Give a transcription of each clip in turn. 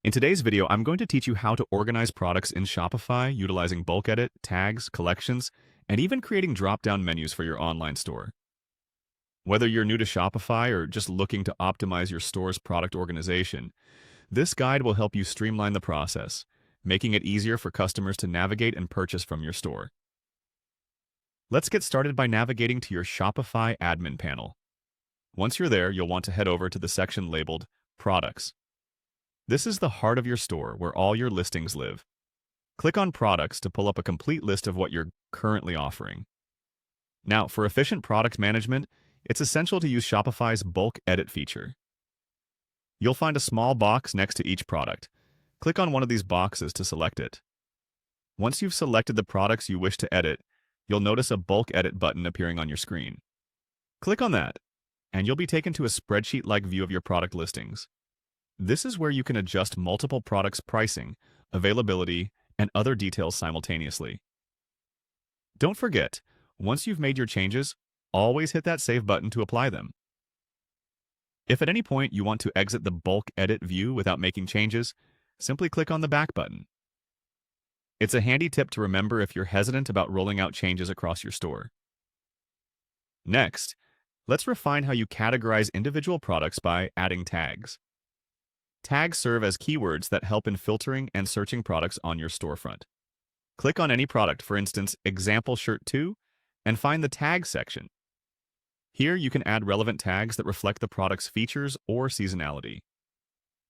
In today's video, I'm going to teach you how to organize products in Shopify utilizing bulk edit, tags, collections, and even creating drop-down menus for your online store. Whether you're new to Shopify or just looking to optimize your store's product organization, this guide will help you streamline the process, making it easier for customers to navigate and purchase from your store. Let's get started by navigating to your Shopify admin panel. Once you're there, you'll want to head over to the section labeled Products. This is the heart of your store where all your listings live. Click on Products to pull up a complete list of what you're currently offering. Now, for efficient product management, it's essential to use Shopify's bulk edit feature. You'll find a small box next to each product. Click on one of these boxes to select it. Once you've selected the products you wish to edit, you'll notice a bulk edit button appearing on your screen. Click on that, and you'll be taken to a spreadsheet-like view of your product listings. This is where you can adjust multiple products' pricing, availability, and other details simultaneously. Don't forget, once you've made your changes, always hit that Save button to apply them. If at any point you want to exit the bulk edit view without making changes, simply click on the Back button. It's a handy tip to remember if you're hesitant about rolling out changes across your store. Next, let's refine how you categorize individual products by adding tags. Tags serve as keywords that help in filtering and searching products on your storefront. Click on any product, for instance, Example Shirt 2, and find the Tag section. Here you can add relevant tags that reflect the product's features or seasonality.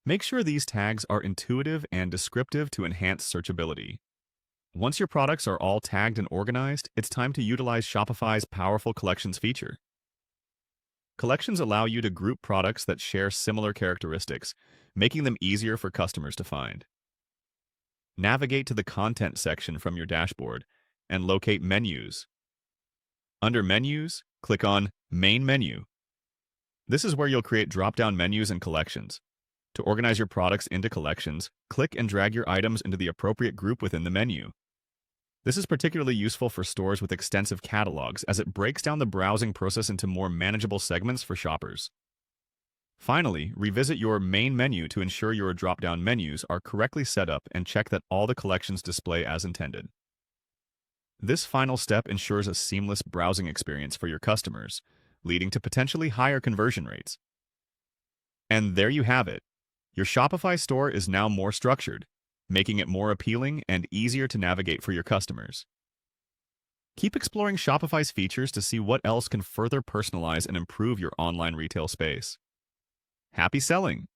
Make sure these tags are intuitive and descriptive to enhance searchability. Once your products are all tagged and organized, it's time to utilize Shopify's powerful Collections feature. Collections allow you to group products that share similar characteristics, making them easier for customers to find. Navigate to the Content section from your dashboard and locate Menus. Under Menus, click on Main Menu. This is where you'll create drop-down menus and collections. To organize your products into collections, click and drag your items into the appropriate group within the menu. This is particularly useful for stores with extensive catalogs, as it breaks down the browsing process into more manageable segments for shoppers. Finally, revisit your main menu to ensure your drop-down menus are correctly set up and check that all the collections display as intended. This final step ensures a seamless browsing experience for your customers, leading to potentially higher conversion rates. And there you have it. Your Shopify store is now more structured, making it more appealing and easier to navigate for your customers. Keep exploring Shopify's features to see what else can further personalize and improve your online retail space. Happy selling!